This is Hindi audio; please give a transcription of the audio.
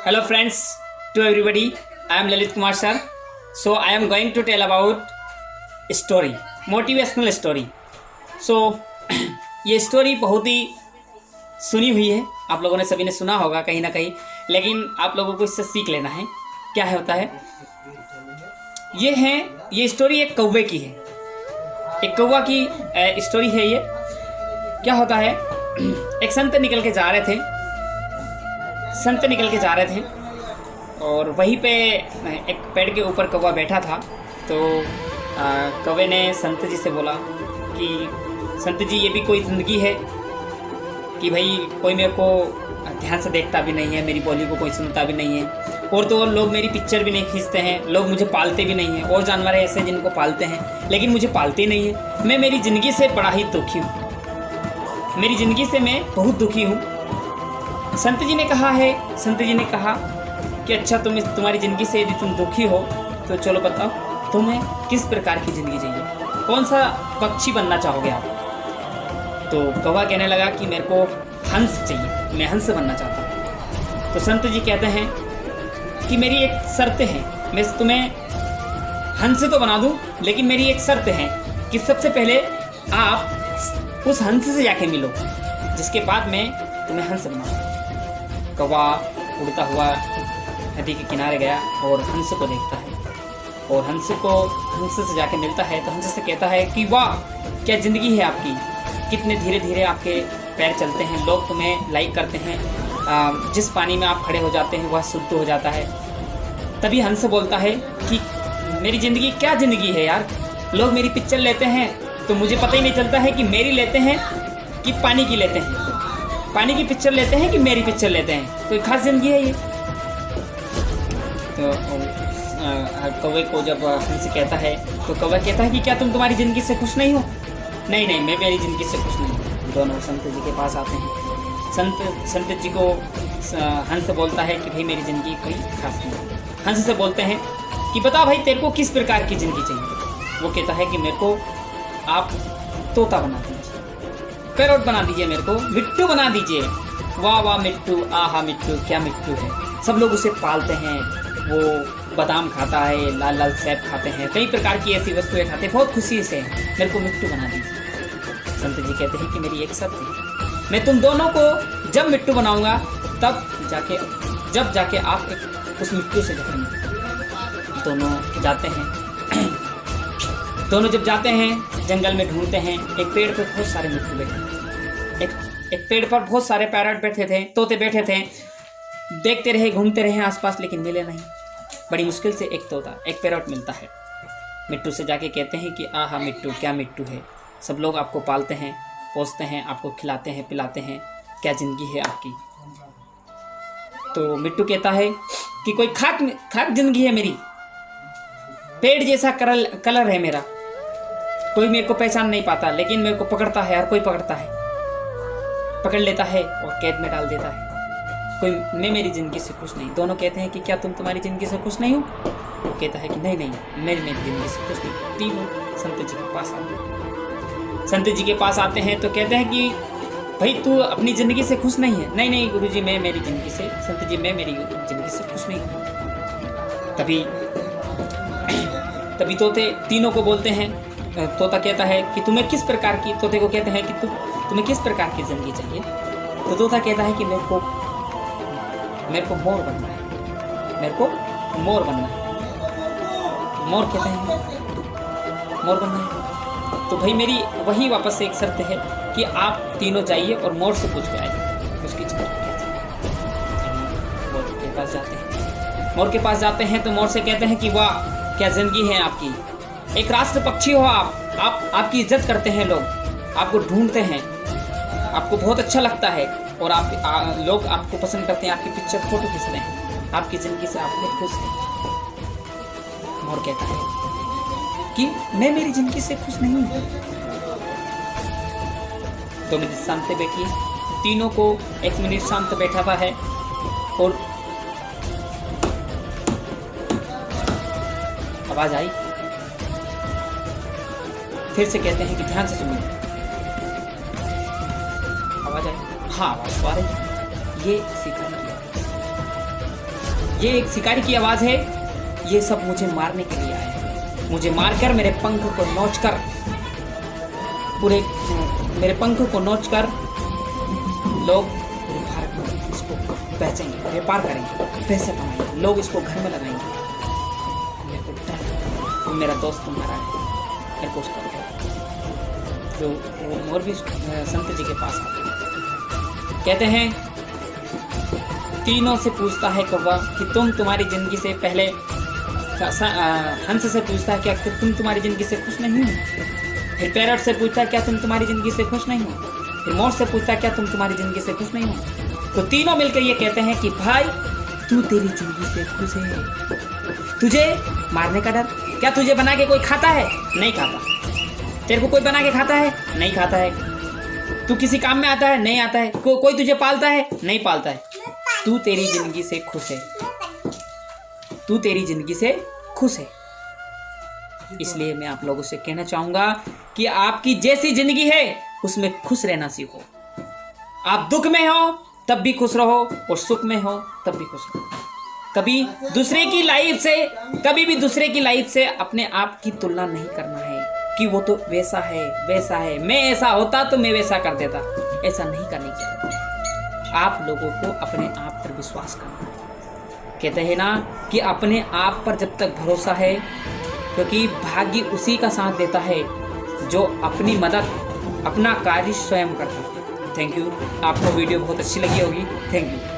Hello friends, to everybody. I am Lalit Kumar sir. So I am going to tell about story, motivational story. So ये स्टोरी बहुत ही सुनी हुई है, आप लोगों ने सभी ने सुना होगा कहीं ना कहीं, लेकिन आप लोगों को इससे सीख लेना है। क्या है होता है, ये स्टोरी एक कौवे की है, एक कौवा की स्टोरी है ये। क्या होता है, एक संत निकल के जा रहे थे और वहीं पे एक पेड़ के ऊपर कौवा बैठा था। तो कौवे ने संत जी से बोला कि संत जी, ये भी कोई ज़िंदगी है कि भाई कोई मेरे को ध्यान से देखता भी नहीं है, मेरी बोली को कोई सुनता भी नहीं है, और तो और लोग मेरी पिक्चर भी नहीं खींचते हैं, लोग मुझे पालते भी नहीं हैं। और जानवर ऐसे जिनको पालते हैं लेकिन मुझे पालते नहीं हैं। मैं मेरी ज़िंदगी से बड़ा ही दुखी हूँ, मेरी ज़िंदगी से मैं बहुत दुखी हूँ। संत जी ने कहा कि अच्छा, तुम्हारी ज़िंदगी से यदि तुम दुखी हो तो चलो बताओ, तुम्हें किस प्रकार की ज़िंदगी चाहिए, कौन सा पक्षी बनना चाहोगे आप। तो कौवा कहने लगा कि मेरे को हंस चाहिए, मैं हंस बनना चाहता हूँ। तो संत जी कहते हैं कि मेरी एक शर्त है, मैं तुम्हें हंस तो बना दूँ, लेकिन मेरी एक शर्त है कि सबसे पहले आप उस हंस से जाके मिलो, जिसके बाद मैं तुम्हें हंस बनाऊँ। कौवा उड़ता हुआ नदी के किनारे गया और हंस को देखता है, और हंस से जाके मिलता है। तो हंस से कहता है कि वाह, क्या ज़िंदगी है आपकी, कितने धीरे धीरे आपके पैर चलते हैं, लोग तुम्हें लाइक करते हैं, जिस पानी में आप खड़े हो जाते हैं वह शुद्ध हो जाता है। तभी हंस बोलता है कि मेरी ज़िंदगी क्या ज़िंदगी है यार, लोग मेरी पिक्चर लेते हैं तो मुझे पता ही नहीं चलता है कि मेरी लेते हैं कि पानी की लेते हैं, पानी की पिक्चर लेते हैं कि मेरी पिक्चर लेते हैं, कोई खास ज़िंदगी है ये। तो कौवे को जब हंस कहता है तो कौवा कहता है कि क्या तुम तुम्हारी ज़िंदगी से खुश नहीं हो। नहीं, मैं मेरी ज़िंदगी से खुश नहीं हूँ। दोनों संत जी के पास आते हैं। संत जी को हंस बोलता है कि भाई मेरी ज़िंदगी कोई खास नहीं। हंस से बोलते हैं कि बता भाई, तेरे को किस प्रकार की ज़िंदगी चाहिए। वो कहता है कि मेरे को आप तोता बना दीजिए, पैरोट बना दीजिए, मेरे को मिट्टू बना दीजिए। वाह वाह मिट्टू, आहा मिट्टू, क्या मिट्टू है। सब लोग उसे पालते हैं, वो बादाम खाता है, लाल लाल सेब खाते हैं, कई प्रकार की ऐसी वस्तुएं खाते हैं, बहुत खुशी से। मेरे को मिट्टू बना दीजिए। संत जी कहते हैं कि मेरी एक शर्त है, मैं तुम दोनों को जब मिट्टू बनाऊंगा तब जाके आप उस मिट्टू से ढकेंगे। दोनों जब जाते हैं जंगल में, ढूंढते हैं। एक पेड़ पर बहुत सारे मिट्टू बैठे, एक पेड़ पर बहुत सारे पैरट बैठे थे, तोते बैठे थे। देखते रहे, घूमते रहे आसपास, लेकिन मिले नहीं। बड़ी मुश्किल से एक पैरट मिलता है। मिट्टू से जाके कहते हैं कि आहा मिट्टू, क्या मिट्टू है, सब लोग आपको पालते हैं, पोसते हैं, आपको खिलाते हैं, पिलाते हैं, क्या ज़िंदगी है आपकी। तो मिट्टू कहता है कि कोई खाक ज़िंदगी है मेरी, पेड़ जैसा कलर है मेरा, कोई मेरे को पहचान नहीं पाता, लेकिन मेरे को पकड़ता है, हर कोई पकड़ता है, पकड़ लेता है और कैद में डाल देता है। मैं मेरी ज़िंदगी से खुश नहीं। दोनों कहते हैं कि क्या तुम तुम्हारी ज़िंदगी से खुश नहीं हो। वो कहता है कि नहीं, मेरी ज़िंदगी से खुश नहीं। तीनों संत जी के पास आते हैं। संत जी के पास आते हैं तो कहते हैं कि भाई तू अपनी ज़िंदगी से खुश नहीं है। नहीं गुरुजी, मैं मेरी ज़िंदगी से, संत जी मैं मेरी ज़िंदगी से खुश नहीं हूँ। तभी तोते तीनों को बोलते हैं। तोता कहता है कि तुम्हें किस प्रकार की, तोते को कहते हैं कि तुम्हें किस प्रकार की ज़िंदगी चाहिए। तो तोता कहता है कि मेरे को मोर बनना है, मेरे को मोर बनना है। मोर कहते हैं मोर बनना है। तो भाई मेरी वही वापस से एक शर्त है कि आप तीनों जाइए और मोर से पूछ के आइए उसकी मोर के पास जाते हैं। तो मोर से कहते हैं कि वाह, क्या ज़िंदगी है आपकी, एक राष्ट्र पक्षी हो आप, आपकी इज्जत करते हैं लोग, आपको ढूंढते हैं, आपको बहुत अच्छा लगता है, और लोग आपको पसंद करते हैं, आपकी पिक्चर फोटो खींचते हैं, आपकी ज़िंदगी से आप बहुत खुश हैं। मोर कहता है कि मैं मेरी ज़िंदगी से खुश नहीं हूँ। 2 मिनट शांत बैठिए। तीनों को 1 मिनट शांत बैठा है और आवाज़ आई। फिर से कहते हैं कि ध्यान से सुनिए। आवाज़ आई, हाँ आवाज़ तो आ रही है। ये सीखा नहीं। ये एक शिकारी की आवाज़ है, ये सब मुझे मारने के लिए आए हैं। मुझे मारकर मेरे पंख को नोचकर पूरे मेरे पंख को नोचकर लोग पूरे भारत में इसको बेचेंगे, व्यापार करेंगे, पैसे कमाएंगे, लोग इसको घर में लगाएंगे। मेरे को डर, मेरा दोस्त तुम्हारा है, मेरे को उसका जो वो मोर भी संत जी के पास आते हैं, कहते हैं तीनों से पूछता है कौवा कि तुम तुम्हारी जिंदगी से पहले, हंस से पूछता है क्या तुम तुम्हारी जिंदगी से खुश नहीं हो, फिर पैरट से पूछता है क्या तुम तुम्हारी जिंदगी से खुश नहीं हो, फिर मोर से पूछता है क्या तुम तुम्हारी जिंदगी से खुश नहीं हो। तो तीनों मिलकर ये कहते हैं कि भाई तू तेरी जिंदगी से खुश है, तुझे मारने का डर, क्या तुझे बना के कोई खाता है? नहीं खाता। तेरे को कोई बना के खाता है? नहीं खाता है। तू किसी काम में आता है? नहीं आता है। कोई तुझे पालता है? नहीं पालता है। तू तेरी जिंदगी से खुश है, तू तेरी जिंदगी से खुश है। इसलिए मैं आप लोगों से कहना चाहूंगा कि आपकी जैसी जिंदगी है उसमें खुश रहना सीखो। आप दुख में हो तब भी खुश रहो और सुख में हो तब भी खुश रहो। कभी भी दूसरे की लाइफ से अपने आप की तुलना नहीं करना है कि वो तो वैसा है, मैं ऐसा होता तो मैं वैसा कर देता। ऐसा नहीं करने की। आप लोगों को अपने आप पर विश्वास करना है। कहते हैं ना कि अपने आप पर जब तक भरोसा है, क्योंकि भाग्य उसी का साथ देता है जो अपनी मदद, अपना कार्य स्वयं करता है। Thank you. आपको वीडियो बहुत अच्छी लगी होगी। Thank you.